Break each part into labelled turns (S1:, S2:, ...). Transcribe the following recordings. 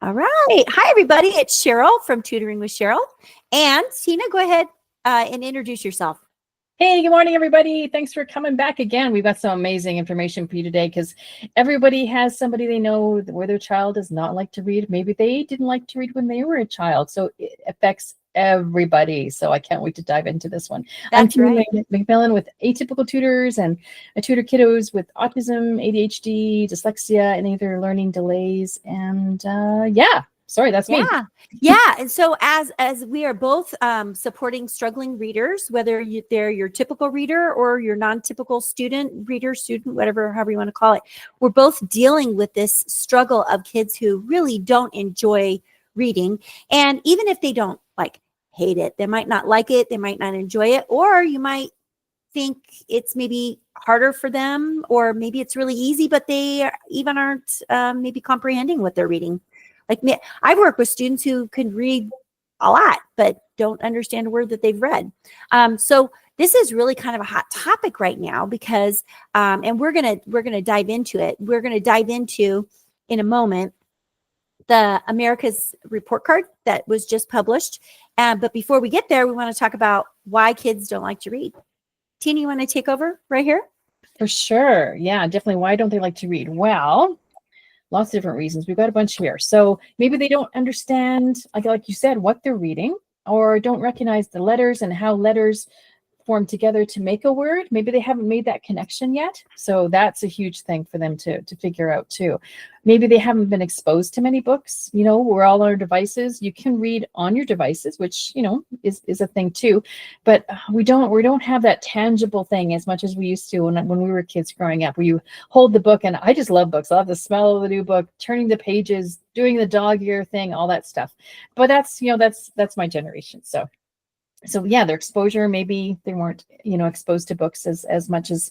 S1: All right. Hi, everybody. It's Cheryl from Tutoring with Cheryl. And Tina, go ahead and introduce yourself.
S2: Hey, good morning, everybody. Thanks for coming back again. We've got some amazing information for you today because everybody has somebody they know where their child does not like to read. Maybe they didn't like to read when they were a child. So it affects everybody. So I can't wait to dive into this one. I'm Tina McMillan with Atypical Tutors, and I tutor kiddos with autism, ADHD, dyslexia, and other learning delays. And sorry, that's me.
S1: Yeah. And so as we are both supporting struggling readers, whether they're your typical reader or your non-typical student, whatever, however you want to call it, we're both dealing with this struggle of kids who really don't enjoy reading. And even if they don't hate it, they might not like it, they might not enjoy it, or you might think it's maybe harder for them, or maybe it's really easy, but they even aren't maybe comprehending what they're reading. Like me, I've worked with students who can read a lot, but don't understand a word that they've read. So this is really kind of a hot topic right now because, and we're gonna dive into it. We're gonna dive into in a moment the America's report card that was just published. But before we get there, we want to talk about why kids don't like to read. Tina, you want to take over right here?
S2: For sure. Yeah, definitely. Why don't they like to read? Well, lots of different reasons. We've got a bunch here. So maybe they don't understand, like you said, what they're reading, or don't recognize the letters and how letters form together to make a word. Maybe they haven't made that connection yet. So that's a huge thing for them to figure out too. Maybe they haven't been exposed to many books. You know, we're all on our devices. You can read on your devices, which, you know, is a thing too. But we don't have that tangible thing as much as we used to when we were kids growing up, where you hold the book. And I just love books. I love the smell of the new book, turning the pages, doing the dog ear thing, all that stuff. But that's my generation. So yeah, their exposure, maybe they weren't, exposed to books as much as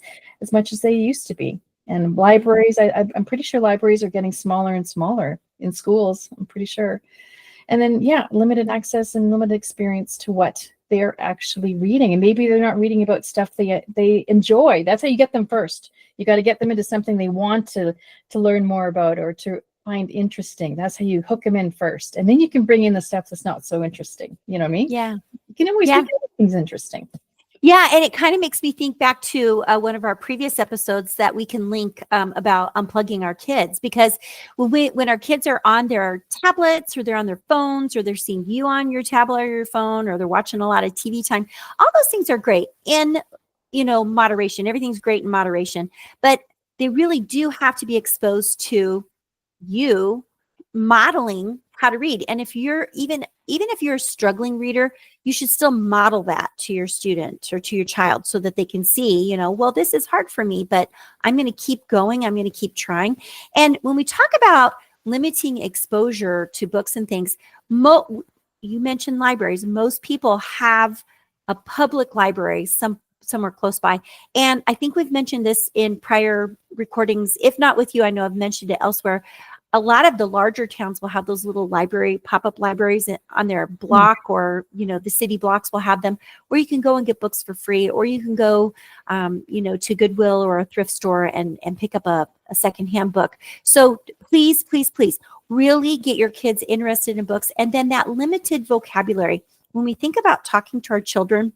S2: they used to be. And libraries, I'm pretty sure libraries are getting smaller and smaller in schools. I'm pretty sure. And then, yeah, limited access and limited experience to what they're actually reading. And maybe they're not reading about stuff they enjoy. That's how you get them first. You got to get them into something they want to learn more about or to find interesting. That's how you hook them in first. And then you can bring in the stuff that's not so interesting. You know what I mean?
S1: Yeah.
S2: You can always make things interesting.
S1: Yeah, and it kind of makes me think back to one of our previous episodes that we can link about unplugging our kids, because when our kids are on their tablets or they're on their phones or they're seeing you on your tablet or your phone or they're watching a lot of TV time, all those things are great in, moderation. Everything's great in moderation, but they really do have to be exposed to you modeling how to read. And if you're even if you're a struggling reader, you should still model that to your student or to your child so that they can see, well, this is hard for me, but I'm going to keep going. I'm going to keep trying. And when we talk about limiting exposure to books and things, you mentioned libraries. Most people have a public library somewhere close by. And I think we've mentioned this in prior recordings. If not with you, I know I've mentioned it elsewhere. A lot of the larger towns will have those little pop-up libraries on their block, or, the city blocks will have them where you can go and get books for free, or you can go, to Goodwill or a thrift store and pick up a secondhand book. So please, please, please really get your kids interested in books. And then that limited vocabulary. When we think about talking to our children,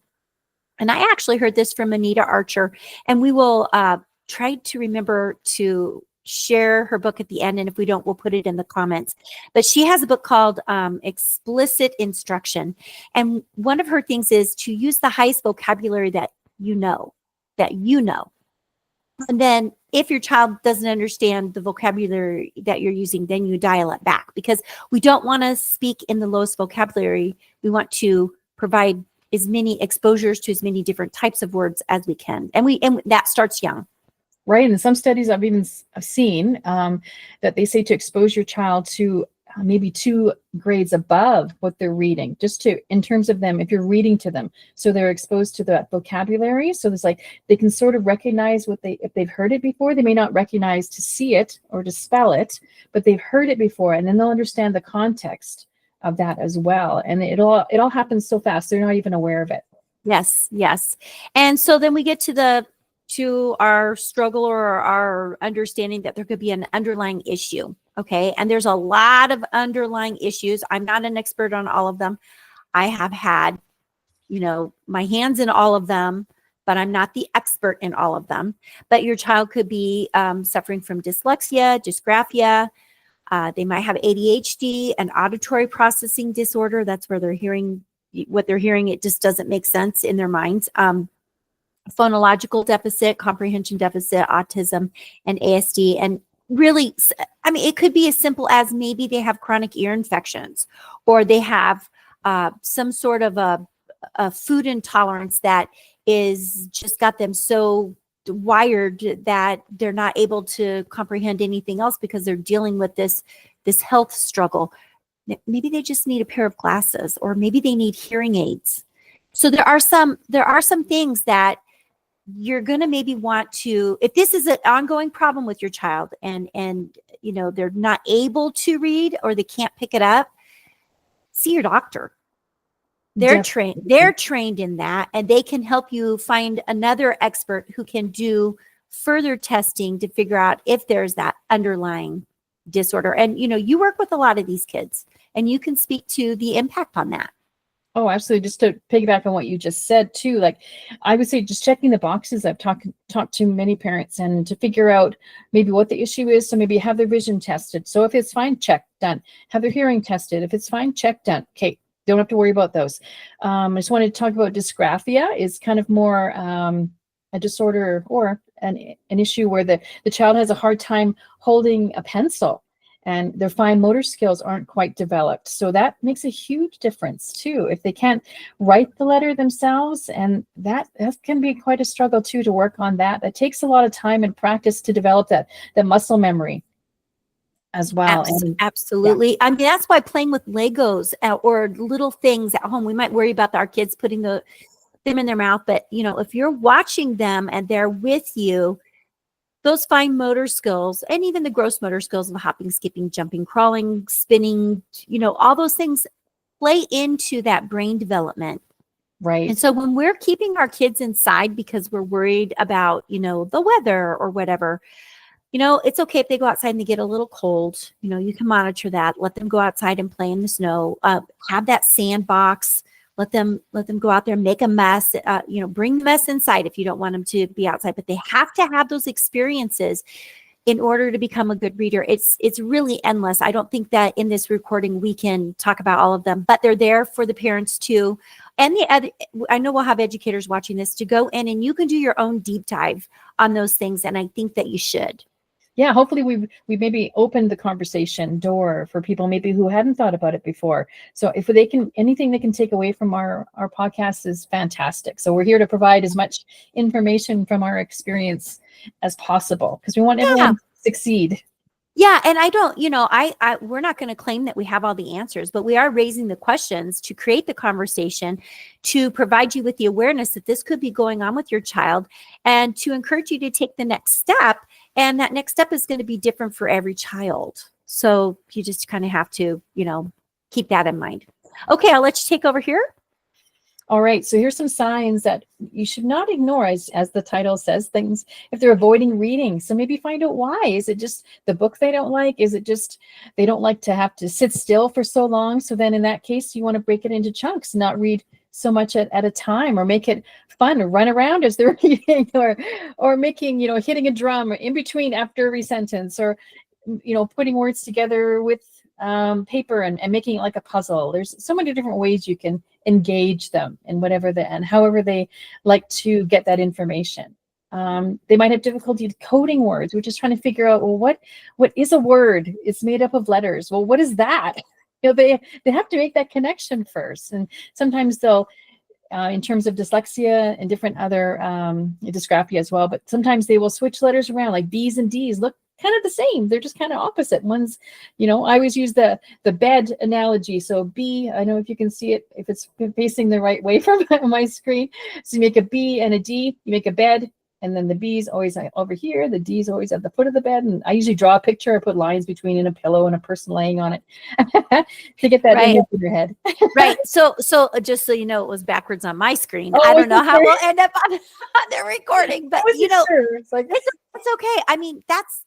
S1: and I actually heard this from Anita Archer, and we will try to remember to share her book at the end. And if we don't, we'll put it in the comments. But she has a book called Explicit Instruction. And one of her things is to use the highest vocabulary that you know. And then if your child doesn't understand the vocabulary that you're using, then you dial it back, because we don't want to speak in the lowest vocabulary. We want to provide as many exposures to as many different types of words as we can. And that starts young.
S2: Right. And in some studies I've seen that they say to expose your child to maybe 2 grades above what they're reading, in terms of them, if you're reading to them, so they're exposed to that vocabulary. So there's they can sort of recognize if they've heard it before. They may not recognize to see it or to spell it, but they've heard it before, and then they'll understand the context of that as well. And it all happens so fast, they're not even aware of it.
S1: Yes. And so then we get to the to our struggle or our understanding that there could be an underlying issue. Okay. And there's a lot of underlying issues. I'm not an expert on all of them. I have had, my hands in all of them, but I'm not the expert in all of them. But your child could be suffering from dyslexia, dysgraphia. They might have ADHD, an auditory processing disorder. That's where what they're hearing, it just doesn't make sense in their minds. Phonological deficit, comprehension deficit, autism, and ASD. And really, it could be as simple as maybe they have chronic ear infections, or they have some sort of a food intolerance that is just got them so wired that they're not able to comprehend anything else because they're dealing with this health struggle. Maybe they just need a pair of glasses, or maybe they need hearing aids. So there are some things that you're going to maybe want to, if this is an ongoing problem with your child and they're not able to read or they can't pick it up, see your doctor. They're trained in that, and they can help you find another expert who can do further testing to figure out if there's that underlying disorder. And you work with a lot of these kids, and you can speak to the impact on that.
S2: Oh, absolutely. Just to piggyback on what you just said too, like I would say just checking the boxes. I've talked to many parents, and to figure out maybe what the issue is. So maybe have their vision tested. So if it's fine, check, done. Have their hearing tested. If it's fine, check, done. Okay, don't have to worry about those. I just wanted to talk about dysgraphia. Is kind of more a disorder or an issue where the child has a hard time holding a pencil, and their fine motor skills aren't quite developed. So that makes a huge difference too. If they can't write the letter themselves, and that can be quite a struggle too, to work on that. That takes a lot of time and practice to develop that muscle memory as well.
S1: Absolutely. Yeah. That's why playing with Legos or little things at home, we might worry about our kids putting them in their mouth, but if you're watching them and they're with you, those fine motor skills and even the gross motor skills of hopping, skipping, jumping, crawling, spinning, all those things play into that brain development.
S2: Right.
S1: And so when we're keeping our kids inside because we're worried about, the weather or whatever, it's okay if they go outside and they get a little cold. You can monitor that. Let them go outside and play in the snow. Have that sandbox. Let them go out there and make a mess. Bring the mess inside if you don't want them to be outside. But they have to have those experiences in order to become a good reader. It's really endless. I don't think that in this recording we can talk about all of them, but they're there for the parents too. And I know we'll have educators watching this to go in, and you can do your own deep dive on those things. And I think that you should.
S2: Yeah, hopefully we maybe opened the conversation door for people maybe who hadn't thought about it before. So if anything they can take away from our podcast is fantastic. So we're here to provide as much information from our experience as possible, because we want everyone to succeed.
S1: Yeah, and I don't, we're not going to claim that we have all the answers, but we are raising the questions to create the conversation, to provide you with the awareness that this could be going on with your child, and to encourage you to take the next step. And that next step is going to be different for every child. So you just kind of have to, keep that in mind. Okay, I'll let you take over here.
S2: All right, so here's some signs that you should not ignore, as the title says, things if they're avoiding reading. So maybe find out why. Is it just the book they don't like? Is it just they don't like to have to sit still for so long? So then in that case, you want to break it into chunks, not read so much at a time, or make it fun, or run around as they're reading, or making, hitting a drum in between after every sentence, or, putting words together with paper and making it like a puzzle. There's so many different ways you can engage them in and however they like to get that information. They might have difficulty coding words. We're just trying to figure out, well, what is a word? It's made up of letters. Well, what is that? They have to make that connection first. And sometimes they'll, in terms of dyslexia and different other dysgraphia as well, but sometimes they will switch letters around, like B's and D's look kind of the same. They're just kind of opposite. One's, I always use the bed analogy. So B, I know if you can see it, if it's facing the right way from my screen. So you make a B and a D, you make a bed and then the B's always over here, the D's always at the foot of the bed. And I usually draw a picture, I put lines between and a pillow and a person laying on it to get that image in your head.
S1: Right. So just so you know, it was backwards on my screen.
S2: Oh,
S1: I don't know how we'll end up on the recording, but you know,
S2: sure. It's like
S1: it's okay. I mean, that's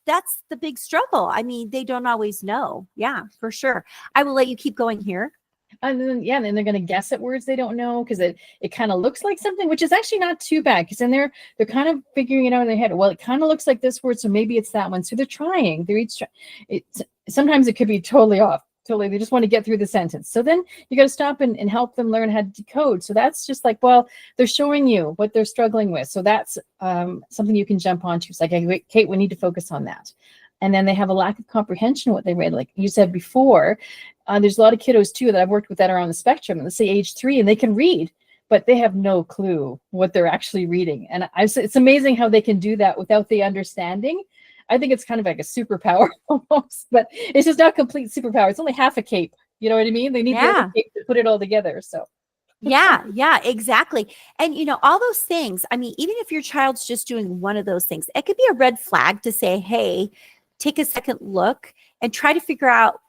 S1: the big struggle. I mean, they don't always know. Yeah, for sure. I will let you keep going here.
S2: And then, yeah, and then they're going to guess at words they don't know because it kind of looks like something, which is actually not too bad because then they're kind of figuring it out in their head. Well, it kind of looks like this word, so maybe it's that one. So they're trying. They're each sometimes it could be totally off. Totally, they just want to get through the sentence. So then you got to stop and help them learn how to decode. So that's just like, well, they're showing you what they're struggling with. So that's something you can jump onto. It's like, hey, Kate, we need to focus on that. And then they have a lack of comprehension of what they read. Like you said before, there's a lot of kiddos too that I've worked with that are on the spectrum, let's say age 3, and they can read, but they have no clue what they're actually reading. And it's amazing how they can do that without the understanding. I think it's kind of like a superpower almost, but it's just not complete superpower. It's only half a cape. You know what I mean? They need the other cape to put it all together. So
S1: yeah, exactly. And you know, all those things, I mean, even if your child's just doing one of those things, it could be a red flag to say, hey, take a second look and try to figure out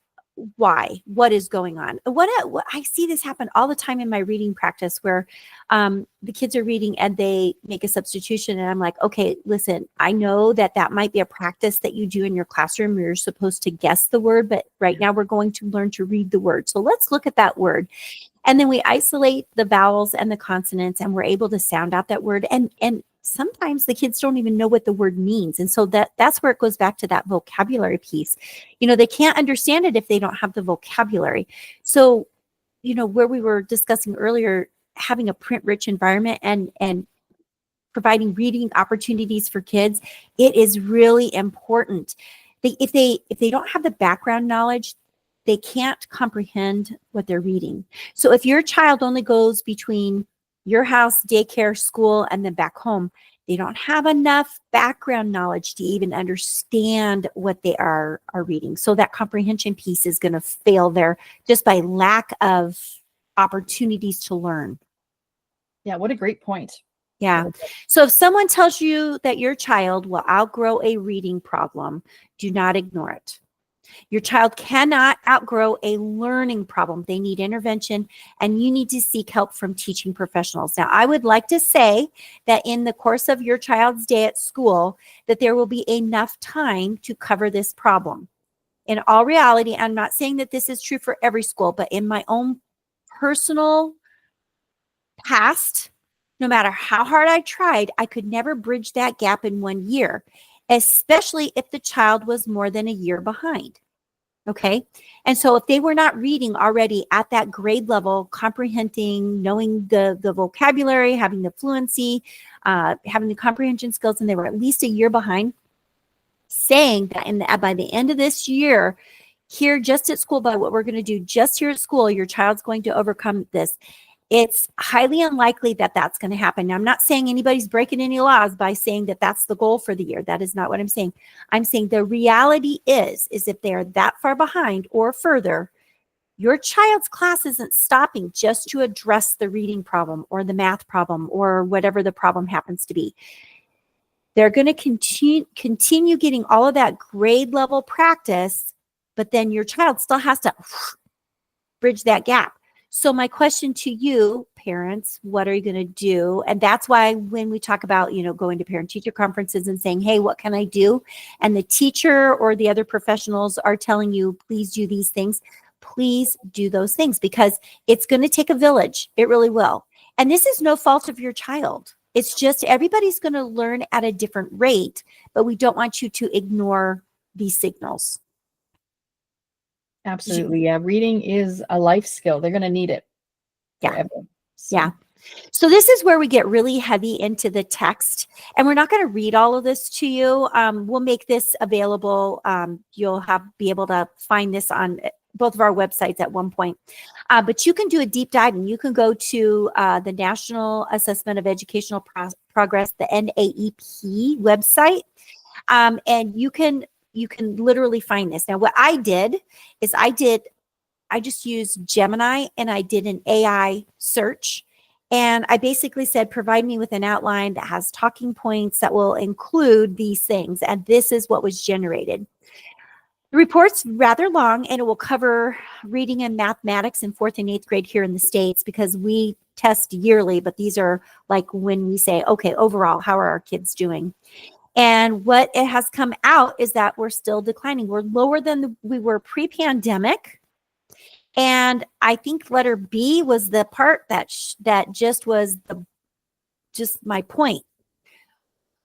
S1: what is going on. What I see this happen all the time in my reading practice where the kids are reading and they make a substitution and I'm like, okay, listen, I know that might be a practice that you do in your classroom. You're supposed to guess the word, but right now we're going to learn to read the word. So let's look at that word. And then we isolate the vowels and the consonants and we're able to sound out that word. And sometimes the kids don't even know what the word means. And so that's where it goes back to that vocabulary piece. You know, they can't understand it if they don't have the vocabulary. So, you know, where we were discussing earlier, having a print-rich environment and providing reading opportunities for kids, it is really important. If they don't have the background knowledge, they can't comprehend what they're reading. So if your child only goes between your house, daycare, school, and then back home, they don't have enough background knowledge to even understand what they are reading. So that comprehension piece is going to fail there just by lack of opportunities to learn.
S2: Yeah, what a great point.
S1: Yeah. So if someone tells you that your child will outgrow a reading problem, do not ignore it. Your child cannot outgrow a learning problem. They need intervention, and you need to seek help from teaching professionals. Now, I would like to say that in the course of your child's day at school, that there will be enough time to cover this problem. In all reality, I'm not saying that this is true for every school, but in my own personal past, no matter how hard I tried, I could never bridge that gap in 1 year, especially if the child was more than a year behind. Okay. And so if they were not reading already at that grade level, comprehending, knowing the vocabulary, having the fluency, having the comprehension skills, and they were at least a year behind, saying that by the end of this year, here just at school, by what we're going to do just here at school, your child's going to overcome this. It's highly unlikely that that's going to happen. Now, I'm not saying anybody's breaking any laws by saying that that's the goal for the year. That is not what I'm saying. I'm saying the reality is if they're that far behind or further, your child's class isn't stopping just to address the reading problem or the math problem or whatever the problem happens to be. They're going to continue getting all of that grade level practice, but then your child still has to bridge that gap. So my question to you, parents, what are you going to do? And that's why when we talk about, you know, going to parent-teacher conferences and saying, hey, what can I do? And the teacher or the other professionals are telling you, please do these things. Please do those things because it's going to take a village. It really will. And this is no fault of your child. It's just everybody's going to learn at a different rate, but we don't want you to ignore these signals.
S2: Absolutely. Yeah. Reading is a life skill. They're going to need it.
S1: Yeah.
S2: Forever. So.
S1: Yeah. So this is where we get really heavy into the text, and we're not going to read all of this to you. We'll make this available. You'll be able to find this on both of our websites at one point. But you can do a deep dive, and you can go to the National Assessment of Educational Progress, the NAEP website, and you can literally find this. Now, what I did is I just used Gemini and I did an AI search, And I basically said, provide me with an outline that has talking points that will include these things. And this is what was generated. The report's rather long, and it will cover reading and mathematics in 4th and 8th grade here in the States, because we test yearly, but these are like when we say, okay, overall, how are our kids doing? And what it has come out is that we're still declining. We're lower than we were pre-pandemic. And I think letter B was the part that that just was just my point.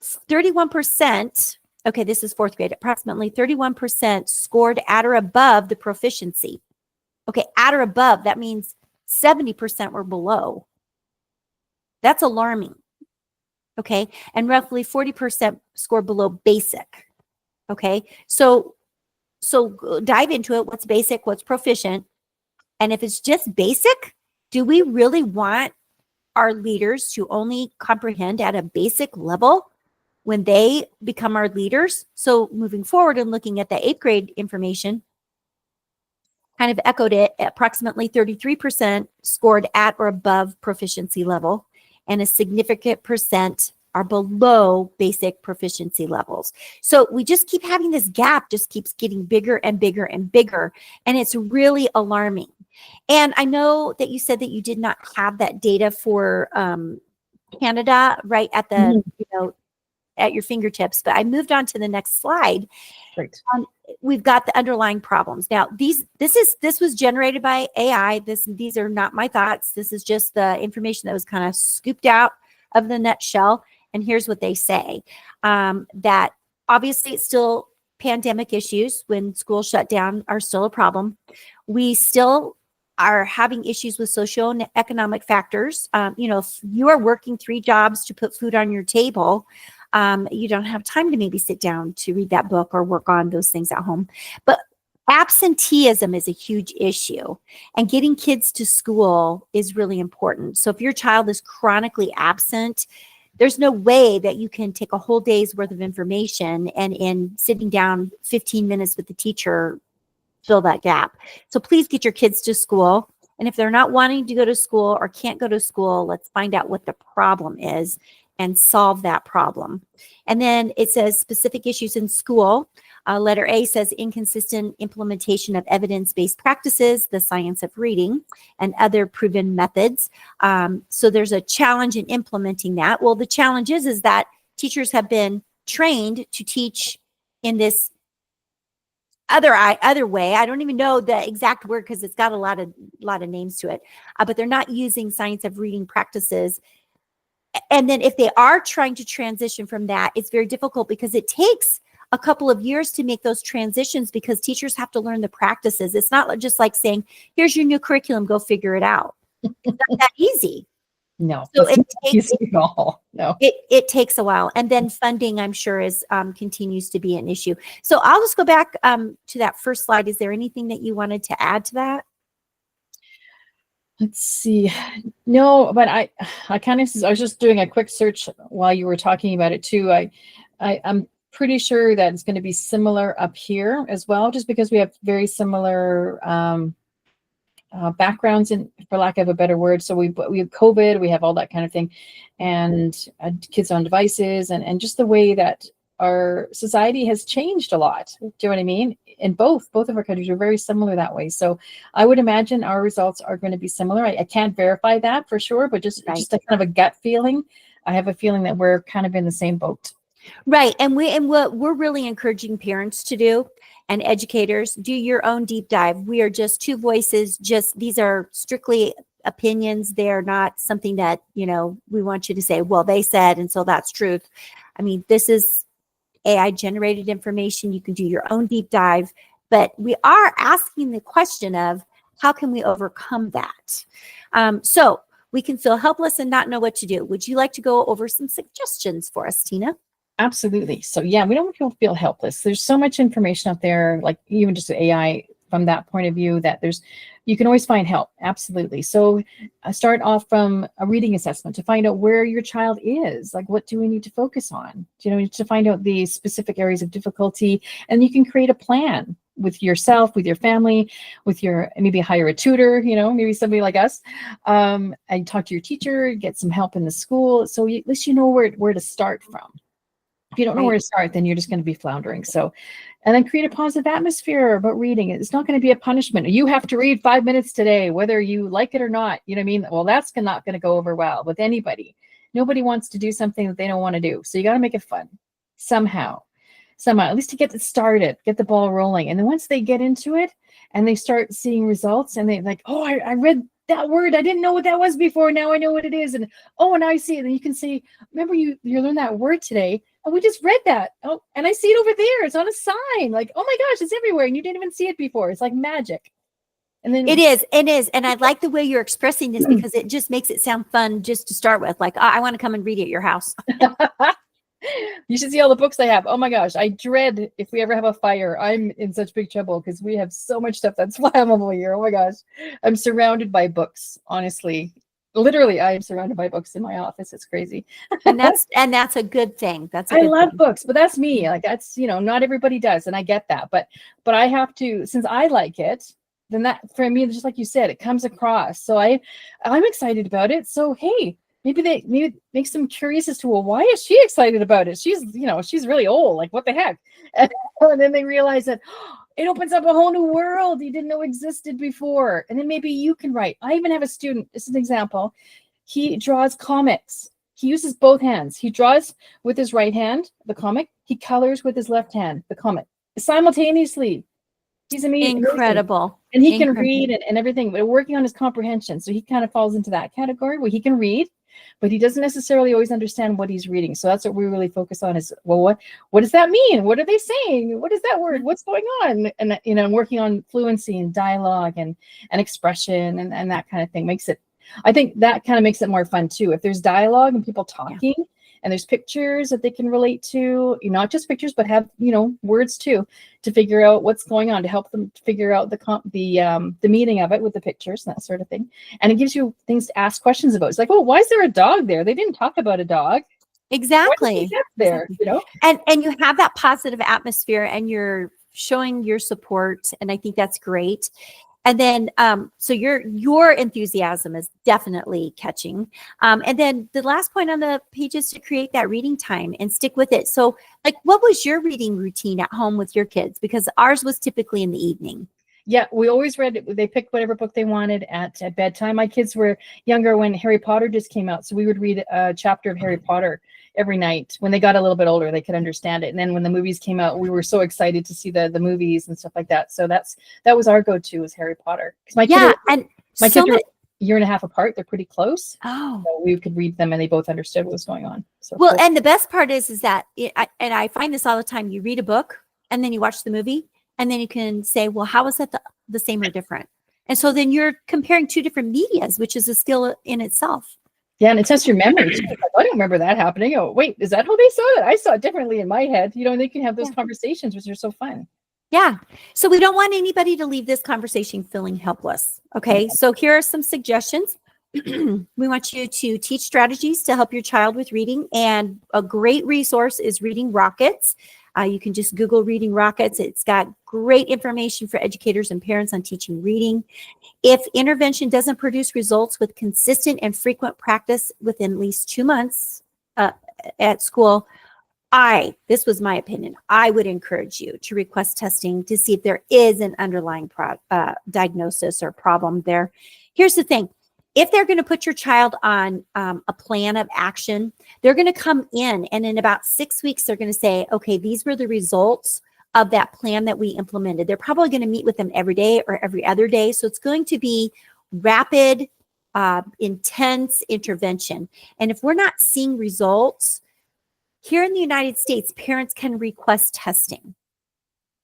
S1: 31%. Okay, this is 4th grade. Approximately 31% scored at or above the proficiency. Okay, at or above, that means 70% were below. That's alarming. Okay, and roughly 40% scored below basic. Okay, so dive into it. What's basic? What's proficient? And if it's just basic, do we really want our leaders to only comprehend at a basic level when they become our leaders? So moving forward and looking at the 8th grade information, kind of echoed it. Approximately 33% scored at or above proficiency level, and a significant percent are below basic proficiency levels. So we just keep having this gap, just keeps getting bigger and bigger and bigger, and it's really alarming. And I know that you said that you did not have that data for Canada right at the, at your fingertips, but I moved on to the next slide.
S2: Great.
S1: We've got the underlying problems. Now, this was generated by AI. These are not my thoughts. This is just the information that was kind of scooped out of the nutshell. And here's what they say, that obviously it's still pandemic issues when schools shut down are still a problem. We still are having issues with socioeconomic factors. If you are working 3 jobs to put food on your table, you don't have time to maybe sit down to read that book or work on those things at home. But absenteeism is a huge issue, and getting kids to school is really important. So if your child is chronically absent, there's no way that you can take a whole day's worth of information and in sitting down 15 minutes with the teacher, fill that gap. So please get your kids to school. And if they're not wanting to go to school or can't go to school, let's find out what the problem is and solve that problem. And then it says specific issues in school. Letter A says inconsistent implementation of evidence-based practices, the science of reading, and other proven methods. So there's a challenge in implementing that. Well, the challenge is that teachers have been trained to teach in this other way. I don't even know the exact word because it's got a lot of names to it, but they're not using science of reading practices. And then if they are trying to transition from that, it's very difficult because it takes a couple of years to make those transitions because teachers have to learn the practices. It's not just like saying, here's your new curriculum, go figure it out. It's not that easy.
S2: No,
S1: so it takes a while. And then funding, I'm sure, is continues to be an issue. So I'll just go back to that first slide. Is there anything that you wanted to add to that?
S2: Let's see. No, but I was just doing a quick search while you were talking about it too. I'm pretty sure that it's going to be similar up here as well, just because we have very similar backgrounds, in, for lack of a better word. So we have COVID, we have all that kind of thing, and kids on devices, and just the way that our society has changed a lot. Do you know what I mean? In both of our countries are very similar that way. So I would imagine our results are going to be similar. I can't verify that for sure, but just a kind of a gut feeling. I have a feeling that we're kind of in the same boat.
S1: Right. And what we're really encouraging parents to do, and educators, do your own deep dive. We are just 2 voices. These are strictly opinions. They're not something that, we want you to say, well, they said, and so that's truth. I mean, this is AI generated information. You can do your own deep dive, but we are asking the question of how can we overcome that? So we can feel helpless and not know what to do. Would you like to go over some suggestions for us, Tina?
S2: Absolutely. So yeah, we don't want people to feel helpless. There's so much information out there, like even just AI from that point of view, that you can always find help. Absolutely. So start off from a reading assessment to find out where your child is. Like, what do we need to focus on? To find out the specific areas of difficulty, and you can create a plan. with yourself, with your family, with your, maybe hire a tutor, maybe somebody like us, and talk to your teacher, get some help in the school. So at least you know where to start from. If you don't know where to start, then you're just going to be floundering. So, and then create a positive atmosphere about reading. It's not going to be a punishment. You have to read 5 minutes today, whether you like it or not. You know what I mean? Well, that's not going to go over well with anybody. Nobody wants to do something that they don't want to do. So you got to make it fun somehow, at least to get it started, get the ball rolling. And then once they get into it and they start seeing results and they like, oh, I read that word. I didn't know what that was before. Now I know what it is. And oh, now I see it. And you can say, remember you learned that word today. Oh, we just read that. Oh, and I see it over there. It's on a sign. Like, oh my gosh, it's everywhere. And you didn't even see it before. It's like magic. And then
S1: it is. And I like the way you're expressing this because it just makes it sound fun just to start with. Like, I want to come and read at your house.
S2: You should see all the books I have. Oh my gosh. I dread if we ever have a fire. I'm in such big trouble because we have so much stuff that's flammable here. Oh my gosh. I'm surrounded by books, honestly. Literally, I am surrounded by books in my office. It's crazy.
S1: and that's a good thing.
S2: I love books, but that's me. Like that's, not everybody does. And I get that, but I have to, since I like it, then that for me, just like you said, it comes across. So I'm excited about it. So, hey, maybe it makes them curious as to, well, why is she excited about it? She's, she's really old. Like what the heck? And then they realize that it opens up a whole new world you didn't know existed before. And then maybe you can write. I even have a student, this is an example. He draws comics. He uses both hands. He draws with his right hand, the comic. He colors with his left hand, the comic, simultaneously. He's amazing.
S1: Incredible.
S2: And he can read and everything, but working on his comprehension. So he kind of falls into that category where he can read, but he doesn't necessarily always understand what he's reading. So that's what we really focus on is, well, what does that mean? What are they saying? What is that word? What's going on? And working on fluency and dialogue and expression and that kind of thing I think that kind of makes it more fun too. If there's dialogue and people talking and there's pictures that they can relate to, not just pictures, but have, words too, to figure out what's going on, to help them figure out the meaning of it with the pictures and that sort of thing. And it gives you things to ask questions about. It's like, oh, why is there a dog there? They didn't talk about a dog.
S1: Exactly.
S2: There,
S1: And you have that positive atmosphere and you're showing your support. And I think that's great. And then, so your enthusiasm is definitely catching. And then the last point on the page is to create that reading time and stick with it. So like, what was your reading routine at home with your kids? Because ours was typically in the evening.
S2: Yeah, we always read it. They picked whatever book they wanted at bedtime. My kids were younger when Harry Potter just came out. So we would read a chapter of Harry Potter every night. When they got a little bit older, they could understand it. And then when the movies came out, we were so excited to see the movies and stuff like that. So that was our go-to, was Harry Potter. My kids are a year and a half apart. They're pretty close.
S1: Oh,
S2: so we could read them and they both understood what was going on. So
S1: well, and the best part is that, I find this all the time. You read a book and then you watch the movie and then you can say, well, how is that the same or different? And so then you're comparing two different medias, which is a skill in itself.
S2: Yeah, and it tests your memory too. Like, I don't remember that happening. Oh, wait, is that how they saw it? I saw it differently in my head. And they can have those conversations, which are so fun.
S1: Yeah. So we don't want anybody to leave this conversation feeling helpless. Okay. So here are some suggestions. We want you to teach strategies to help your child with reading. And a great resource is Reading Rockets. You can just Google Reading Rockets. It's got great information for educators and parents on teaching reading. If intervention doesn't produce results with consistent and frequent practice within at least 2 months at school, this was my opinion, I would encourage you to request testing to see if there is an underlying diagnosis or problem there. Here's the thing. If they're going to put your child on a plan of action, they're going to come in and in about 6 weeks, they're going to say, okay, these were the results of that plan that we implemented. They're probably going to meet with them every day or every other day. So it's going to be rapid, intense intervention. And if we're not seeing results, here in the United States, parents can request testing.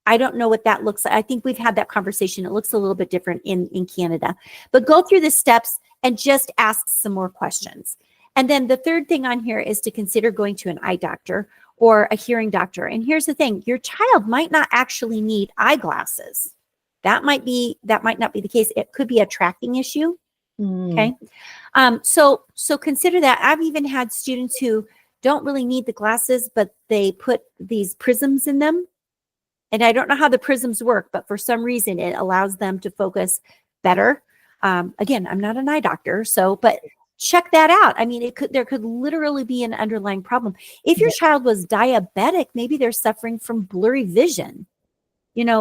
S1: I don't know what that looks like. I think we've had that conversation. It looks a little bit different in Canada. But go through the steps and just ask some more questions. And then the third thing on here is to consider going to an eye doctor or a hearing doctor. And here's the thing, your child might not actually need eyeglasses. That might not be the case. It could be a tracking issue. Okay. So consider that. I've even had students who don't really need the glasses, but they put these prisms in them. And I don't know how the prisms work, but for some reason it allows them to focus better. Again, I'm not an eye doctor, but check that out. I mean, there could literally be an underlying problem. If your child was diabetic, maybe they're suffering from blurry vision,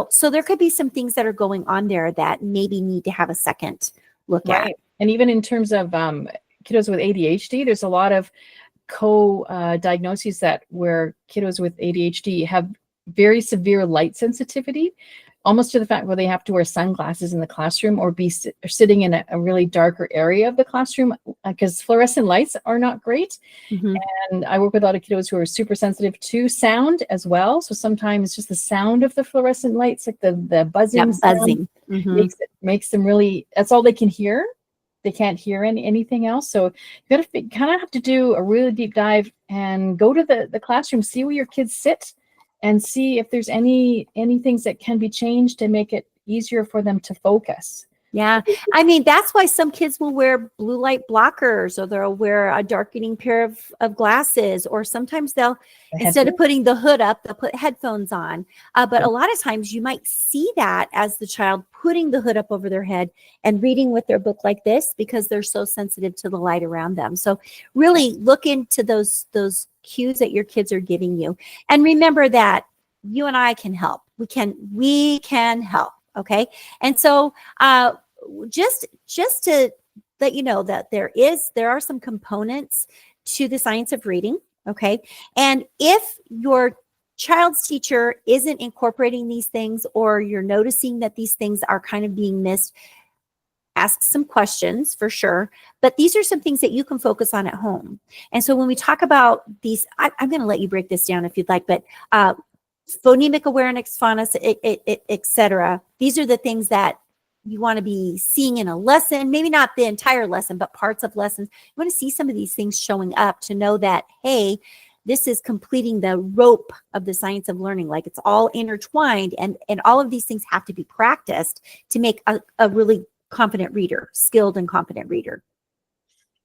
S1: so there could be some things that are going on there that maybe need to have a second look at.
S2: And even in terms of kiddos with ADHD, there's a lot of diagnoses where kiddos with ADHD have very severe light sensitivity, almost to the fact where they have to wear sunglasses in the classroom or be sitting in a really darker area of the classroom because fluorescent lights are not great.
S1: Mm-hmm.
S2: And I work with a lot of kiddos who are super sensitive to sound as well. So sometimes just the sound of the fluorescent lights, like the buzzing,
S1: buzzing. Mm-hmm.
S2: makes them really, that's all they can hear. They can't hear anything else. So you got to kind of have to do a really deep dive and go to the classroom, see where your kids sit, and see if there's any things that can be changed to make it easier for them to focus.
S1: Yeah. I mean, that's why some kids will wear blue light blockers, or they'll wear a darkening pair of glasses, or sometimes instead of putting the hood up, they'll put headphones on. But a lot of times you might see that as the child putting the hood up over their head and reading with their book like this because they're so sensitive to the light around them. So really look into those cues that your kids are giving you. And remember that you and I can help. We can help. Okay. And so just to let you know that there are some components to the science of reading. Okay. And if your child's teacher isn't incorporating these things, or you're noticing that these things are kind of being missed, ask some questions for sure. But these are some things that you can focus on at home. And so when we talk about these, I'm going to let you break this down if you'd like, but phonemic awareness, phonics, etc. These are the things that you want to be seeing in a lesson, maybe not the entire lesson, but parts of lessons. You want to see some of these things showing up to know that, hey, this is completing the rope of the science of learning. Like it's all intertwined, and all of these things have to be practiced to make a really confident reader, skilled and confident reader.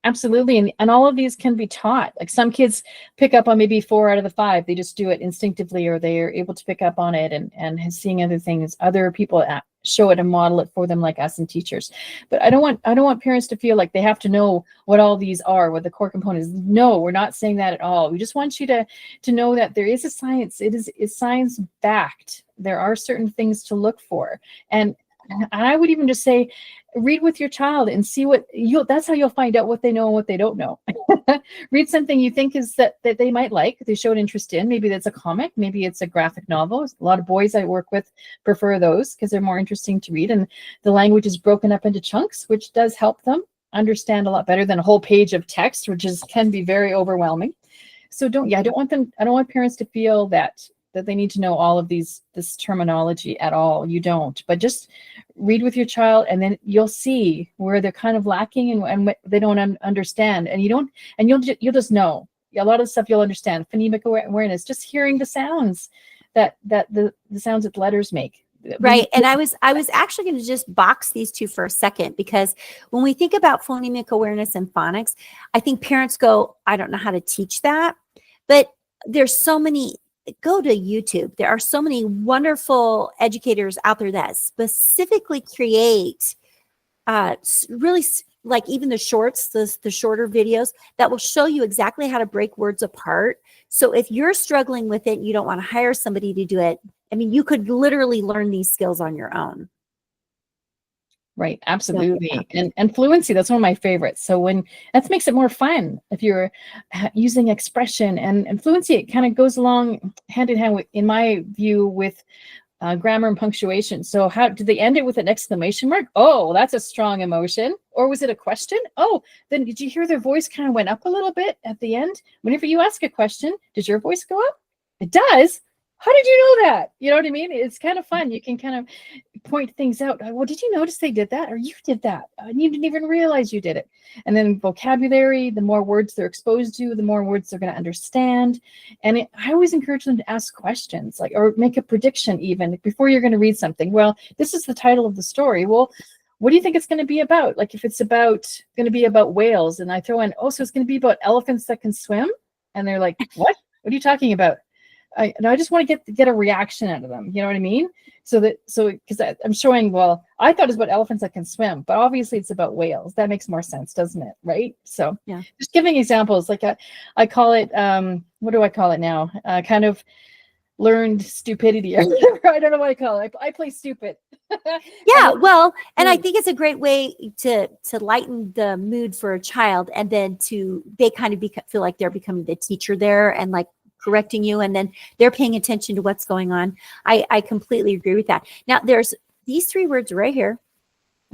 S2: Absolutely. And all of these can be taught. Like some kids pick up on maybe 4 out of the 5. They just do it instinctively, or they are able to pick up on it and seeing other things. Other people show it and model it for them, like us and teachers. But I don't want parents to feel like they have to know what all these are, what the core components. No, we're not saying that at all. We just want you to know that there is a science. It's science backed. There are certain things to look for. And I would even just say, read with your child and see that's how you'll find out what they know and what they don't know. Read something you think is that they might like, they show an interest in. Maybe that's a comic, maybe it's a graphic novel. A lot of boys I work with prefer those because they're more interesting to read, and the language is broken up into chunks, which does help them understand a lot better than a whole page of text, which can be very overwhelming. So I don't want parents to feel that they need to know all of this terminology at all. You don't, but just read with your child, and then you'll see where they're kind of lacking and what they don't understand. And you'll just know a lot of the stuff you'll understand. Phonemic awareness, just hearing the sounds that the sounds that the letters make.
S1: Right. And I was actually going to just box these two for a second, because when we think about phonemic awareness and phonics, I think parents go, I don't know how to teach that. But there's so many. Go to YouTube. There are so many wonderful educators out there that specifically create really, like even the shorts, the shorter videos that will show you exactly how to break words apart. So if you're struggling with it, you don't want to hire somebody to do it. I mean, you could literally learn these skills on your own.
S2: Right. Absolutely. And fluency, that's one of my favorites. So that makes it more fun if you're using expression, and fluency, it kind of goes along hand in hand with, in my view, with grammar and punctuation. So how did they end it with an exclamation mark? Oh, that's a strong emotion. Or was it a question? Oh, then did you hear their voice kind of went up a little bit at the end? Whenever you ask a question, does your voice go up? It does. How did you know that? You know what I mean? It's kind of fun. You can kind of point things out. Well, did you notice they did that? Or you did that? And you didn't even realize you did it. And then vocabulary, the more words they're exposed to, the more words they're going to understand. And I always encourage them to ask questions, or make a prediction even before you're going to read something. Well, this is the title of the story. Well, what do you think it's going to be about? Like if it's going to be about whales, and I throw in, so it's going to be about elephants that can swim. And they're like, what? What are you talking about? I just want to get a reaction out of them. You know what I mean? Because I'm showing, well, I thought it's about elephants that can swim, but obviously it's about whales. That makes more sense, doesn't it? Right? So
S1: Yeah.
S2: just giving examples, like I call it, what do I call it now? Kind of learned stupidity. I don't know what I call it. I play stupid.
S1: Yeah, well, and I think it's a great way to lighten the mood for a child, and then they kind of feel like they're becoming the teacher there and like correcting you, and then they're paying attention to what's going on. I completely agree with that. Now, there's these 3 words right here,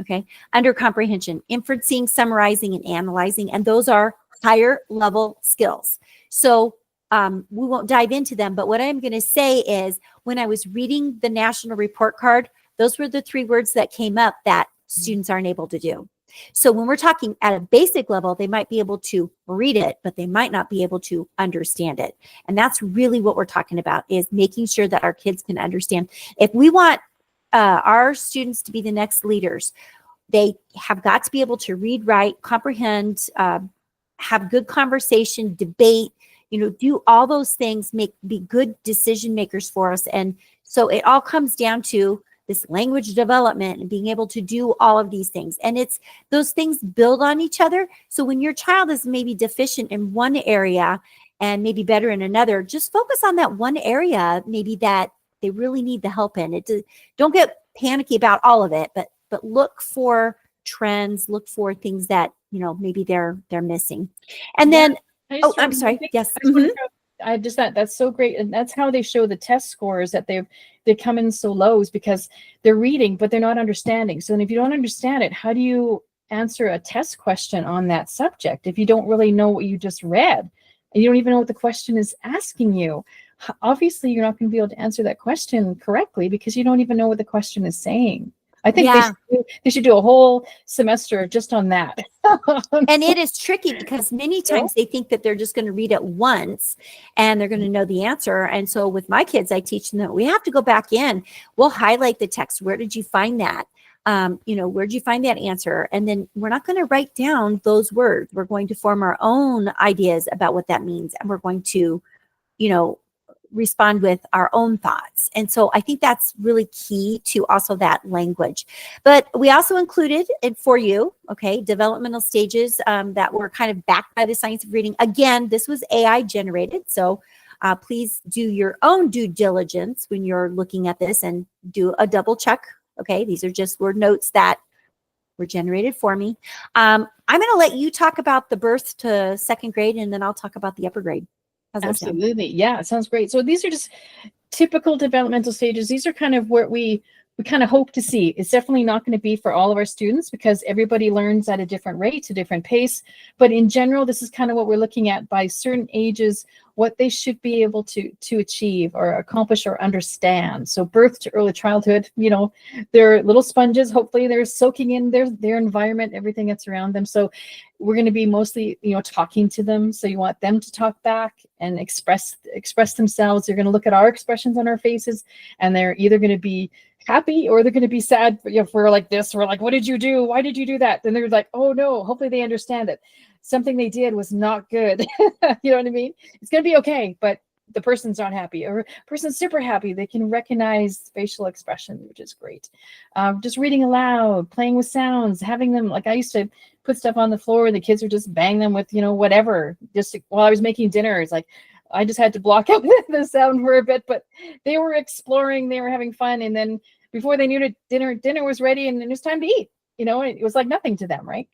S1: okay, under comprehension: inferencing, summarizing, and analyzing, and those are higher level skills. So we won't dive into them, but what I'm going to say is, when I was reading the national report card, those were the 3 words that came up that students aren't able to do. So when we're talking at a basic level, they might be able to read it, but they might not be able to understand it. And that's really what we're talking about, is making sure that our kids can understand. If we want our students to be the next leaders, they have got to be able to read, write, comprehend, have good conversation, debate, do all those things, be good decision makers for us. And so it all comes down to this language development and being able to do all of these things. And it's those things build on each other. So when your child is maybe deficient in one area and maybe better in another, just focus on that one area, maybe that they really need the help in. Don't get panicky about all of it, but look for trends, look for things that, maybe they're missing. And then, I'm sorry. Yes.
S2: I just that's so great, and that's how they show the test scores, that they come in so low, is because they're reading but they're not understanding. So then if you don't understand it, how do you answer a test question on that subject if you don't really know what you just read and you don't even know what the question is asking you? Obviously you're not going to be able to answer that question correctly because you don't even know what the question is saying. I think they should do a whole semester just on that.
S1: And it is tricky because many times they think that they're just going to read it once and they're going to know the answer. And so with my kids, I teach them that we have to go back in. We'll highlight the text. Where did you find that? Where did you find that answer? And then we're not going to write down those words. We're going to form our own ideas about what that means. And we're going to, respond with our own thoughts. And so I think that's really key to also that language. But we also included it for you, okay, developmental stages that were kind of backed by the science of reading. Again, this was AI generated. So please do your own due diligence when you're looking at this and do a double check. Okay, these are just word notes that were generated for me. I'm going to let you talk about the birth to 2nd grade, and then I'll talk about the upper grade.
S2: Absolutely. Yeah, it sounds great. So these are just typical developmental stages. These are kind of what we kind of hope to see. It's definitely not going to be for all of our students because everybody learns at a different rate, a different pace. But in general, this is kind of what we're looking at by certain ages, what they should be able to achieve or accomplish or understand. So birth to early childhood, they're little sponges. Hopefully they're soaking in their environment, everything that's around them. So we're going to be mostly, talking to them. So you want them to talk back and express themselves. They're going to look at our expressions on our faces, and they're either going to be happy or they're going to be sad. If we're like this, we're like, what did you do? Why did you do that? Then they're like, oh no, hopefully they understand that something they did was not good. You know what I mean? It's going to be okay, but the person's not happy, or person's super happy. They can recognize facial expression, which is great. Just reading aloud, playing with sounds, having them, like I used to put stuff on the floor and the kids would just bang them with, whatever, just while I was making dinner. It's like, I just had to block out the sound for a bit, but they were exploring, they were having fun. And then before they knew it, dinner was ready and it was time to eat, it was like nothing to them, right?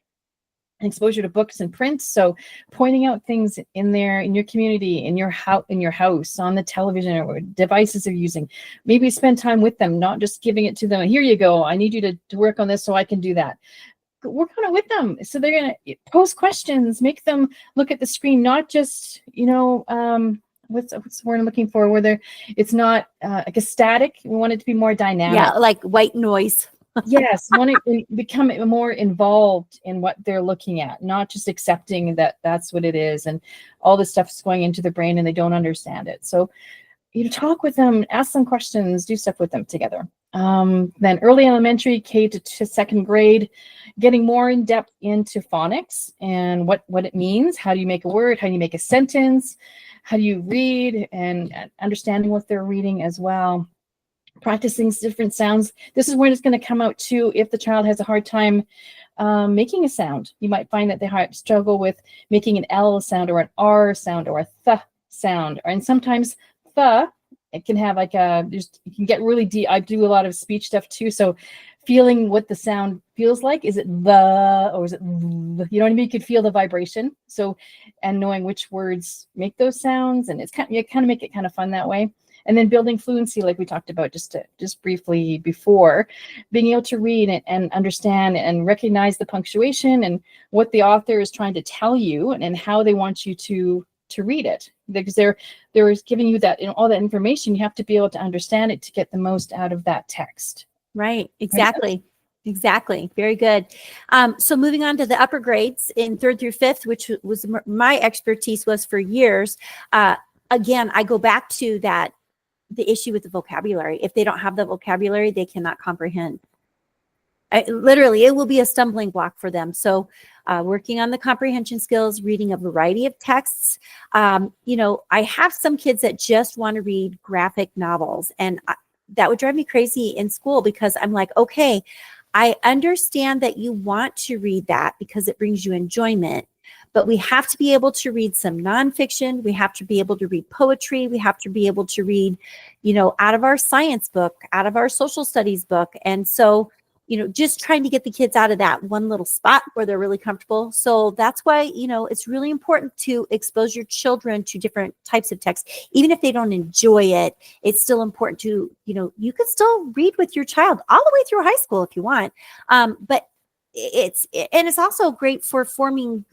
S2: Exposure to books and prints. So pointing out things in your community, in your house, on the television or devices they're using. Maybe spend time with them, not just giving it to them. Here you go. I need you to work on this so I can do that. Work on it with them. So they're going to pose questions, make them look at the screen, not just, what's the word I'm looking for, where it's not like a static. We want it to be more dynamic.
S1: Yeah, like white noise.
S2: Yes, want to become more involved in what they're looking at, not just accepting that that's what it is and all this stuff is going into the brain and they don't understand it. So talk with them, ask them questions, do stuff with them together. Then early elementary, K to second grade, getting more in depth into phonics and what it means. How do you make a word? How do you make a sentence? How do you read, and understanding what they're reading as well. Practicing different sounds. This is when it's going to come out too. If the child has a hard time making a sound, you might find that they struggle with making an L sound or an R sound or a th sound. And sometimes th, it can have like you can get really deep. I do a lot of speech stuff too. So feeling what the sound feels like. Is it the, or is it, you know what I mean? You could feel the vibration. So, and knowing which words make those sounds, and it's you kind of make it kind of fun that way. And then building fluency, like we talked about just briefly before, being able to read and understand and recognize the punctuation and what the author is trying to tell you, and how they want you to read it, because they're giving you that, all that information. You have to be able to understand it to get the most out of that text.
S1: Right. Exactly. Exactly. Very good. So moving on to the upper grades in 3rd through 5th, which was my expertise was for years. Again, I go back to the issue with the vocabulary. If they don't have the vocabulary, they cannot comprehend. Literally, it will be a stumbling block for them. So working on the comprehension skills, reading a variety of texts. I have some kids that just want to read graphic novels, and that would drive me crazy in school, because I'm like, okay, I understand that you want to read that because it brings you enjoyment, but we have to be able to read some nonfiction. We have to be able to read poetry. We have to be able to read, out of our science book, out of our social studies book. And so, just trying to get the kids out of that one little spot where they're really comfortable. So that's why, it's really important to expose your children to different types of text. Even if they don't enjoy it, it's still important to, you can still read with your child all the way through high school if you want. But it's also great for forming,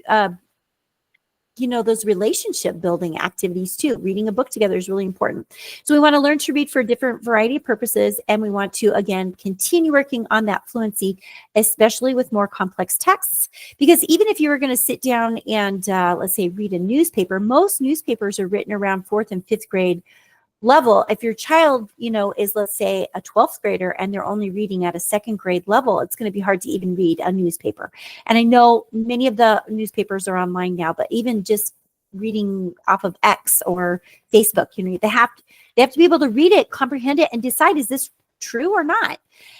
S1: those relationship building activities too. Reading a book together is really important. So we want to learn to read for a different variety of purposes. And we want to, again, continue working on that fluency, especially with more complex texts. Because even if you were going to sit down and let's say read a newspaper, most newspapers are written around 4th and 5th grade level. If your child, is, let's say, a 12th grader and they're only reading at a 2nd grade level, it's going to be hard to even read a newspaper. And I know many of the newspapers are online now, but even just reading off of X or Facebook, they have to be able to read it, comprehend it, and decide, is this true or not?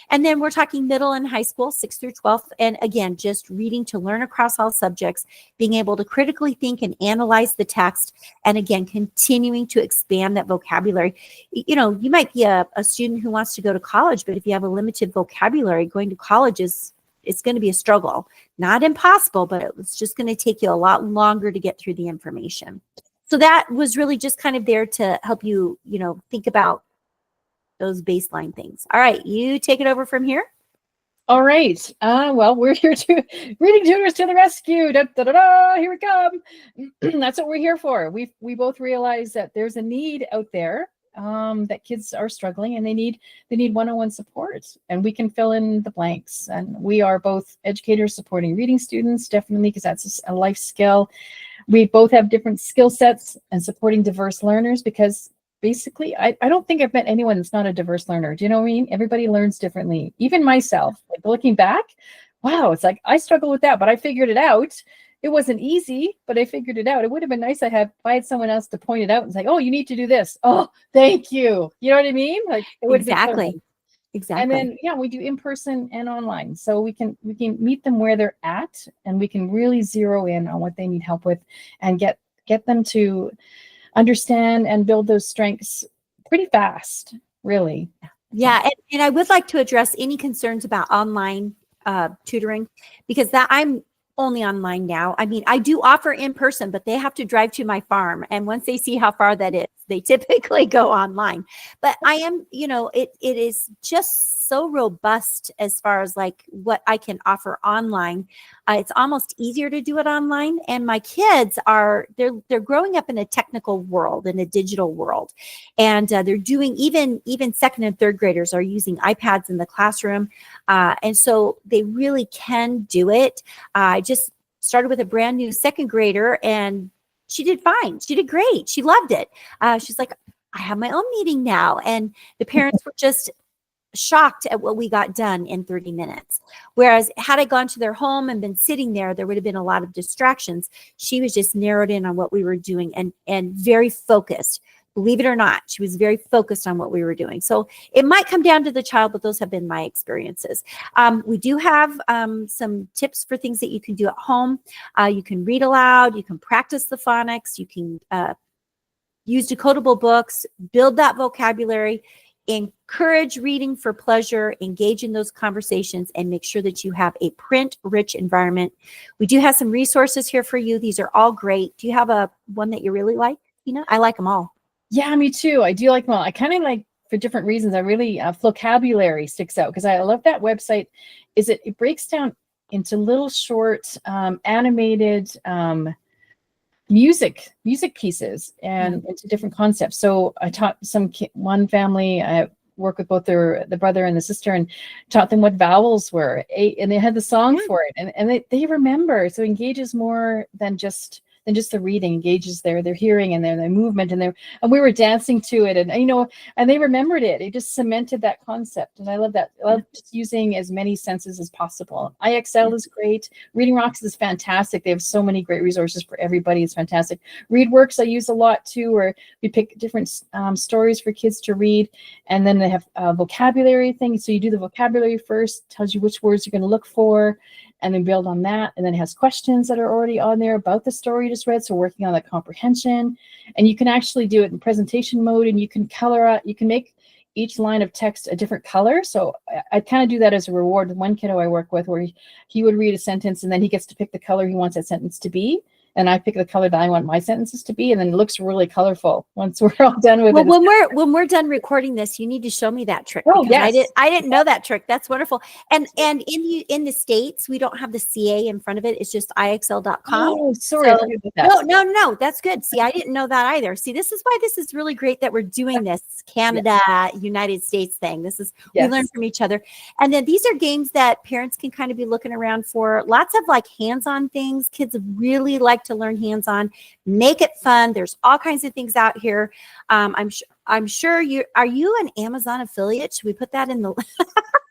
S1: And then we're talking middle and high school, 6th through 12th. And again, just reading to learn across all subjects, being able to critically think and analyze the text. And again, continuing to expand that vocabulary. You might be a student who wants to go to college, but if you have a limited vocabulary, going to college it's going to be a struggle. Not impossible, but it's just going to take you a lot longer to get through the information. So that was really just kind of there to help you, think about those baseline things. All right, you take it over from here.
S2: All right. Well, we're here to reading tutors to the rescue. Da, da, da, da, here we come. That's what we're here for. We both realize that there's a need out there, that kids are struggling and they need one-on-one support, and we can fill in the blanks. And we are both educators supporting reading students, definitely, because that's a life skill. We both have different skill sets and supporting diverse learners, because basically, I don't think I've met anyone that's not a diverse learner. Do you know what I mean? Everybody learns differently. Even myself, like looking back, wow, it's like I struggle with that, but I figured it out. It wasn't easy, but I figured it out. It would have been nice if I had someone else to point it out and say, oh, you need to do this. Oh, thank you. You know what I mean? Like it would
S1: Exactly.
S2: And then, yeah, we do in person and online. So we can meet them where they're at, and we can really zero in on what they need help with and get them to understand and build those strengths pretty fast, really.
S1: Yeah. And I would like to address any concerns about online tutoring, because I'm only online now. I mean, I do offer in person, but they have to drive to my farm. And once they see how far that is, they typically go online. But I am, it is just so robust as far as like what I can offer online. It's almost easier to do it online. And my kids they're growing up in a technical world, in a digital world. And they're doing, even 2nd and 3rd graders are using iPads in the classroom. And so they really can do it. I just started with a brand new 2nd grader, and she did fine. She did great. She loved it. She's like, I have my own meeting now. And the parents were just shocked at what we got done in 30 minutes. Whereas had I gone to their home and been sitting there would have been a lot of distractions. She was just narrowed in on what we were doing and very focused. Believe it or not, she was very focused on what we were doing. So it might come down to the child, but those have been my experiences. We do have some tips for things that you can do at home. You can read aloud, you can practice the phonics, you can use decodable books, build that vocabulary, encourage reading for pleasure, engage in those conversations, and make sure that you have a print-rich environment. We do have some resources here for you. These are all great. Do you have one that you really like? I like them all.
S2: Yeah, me too. I do like them all. I kind of like, for different reasons, I really, vocabulary sticks out because I love that website. It breaks down into little short animated music pieces and into different concepts. So I taught one family, I work with both the brother and the sister, and taught them what vowels were, and they had the song for it, and they remember. So it engages more than just the reading, engages their hearing and their movement, and we were dancing to it, and and they remembered it. It just cemented that concept, and I love that. I love just using as many senses as possible. IXL is great. Reading Rocks is fantastic. They have so many great resources for everybody. It's fantastic. ReadWorks I use a lot too, where we pick different stories for kids to read, and then they have vocabulary things. So you do the vocabulary first, tells you which words you're going to look for, and then build on that. And then it has questions that are already on there about the story you just read. So working on that comprehension, and you can actually do it in presentation mode, and you can color out, you can make each line of text a different color. So I kind of do that as a reward. One kiddo I work with, where he would read a sentence and then he gets to pick the color he wants that sentence to be. And I pick the color that I want my sentences to be, and then it looks really colorful once we're all done with it.
S1: Well, when we're done recording this, you need to show me that trick.
S2: Oh, yes.
S1: I didn't know that trick. That's wonderful. And in the States, we don't have the CA in front of it. It's just IXL.com.
S2: Oh, sorry.
S1: So, no, that's good. See, I didn't know that either. See, this is why this is really great that we're doing this Canada, United States thing. This is, we learn from each other. And then these are games that parents can kind of be looking around for. Lots of like hands-on things. Kids really like to learn hands-on. Make it fun. There's all kinds of things out here. I'm sure are you an Amazon affiliate? Should we put that in the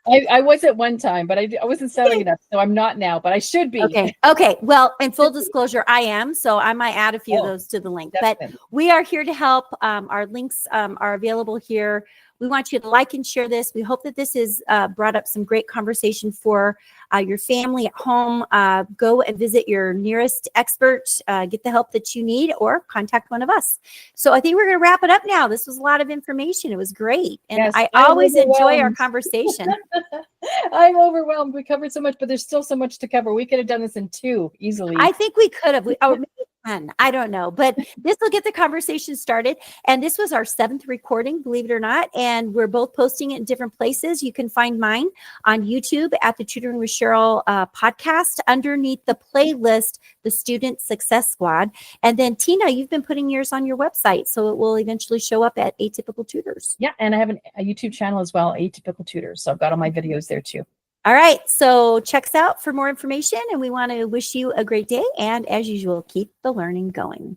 S2: I was at one time, but I wasn't selling enough, so I'm not now, but I should be.
S1: Okay. Well, in full disclosure, I am, so I might add a few of those to the link. Definitely. But we are here to help. Our links are available here. We want you to like and share this. We hope that this has brought up some great conversation for your family at home. Go and visit your nearest expert, get the help that you need, or contact one of us. So I think we're going to wrap it up now. This was a lot of information. It was great. And yes, I always enjoy our conversation.
S2: I'm overwhelmed. We covered so much, but there's still so much to cover. We could have done this in 2 easily.
S1: I think we could have. Maybe 10. I don't know, but this will get the conversation started. And this was our 7th recording, believe it or not. And we're both posting it in different places. You can find mine on YouTube at the Tutoring with Cheryl podcast underneath the playlist, The Student Success Squad. And then Tina, you've been putting yours on your website, so it will eventually show up at Atypical Tutors.
S2: Yeah, and I have a YouTube channel as well, Atypical Tutors. So I've got all my videos there too.
S1: All right, so check us out for more information, and we want to wish you a great day. And as usual, keep the learning going.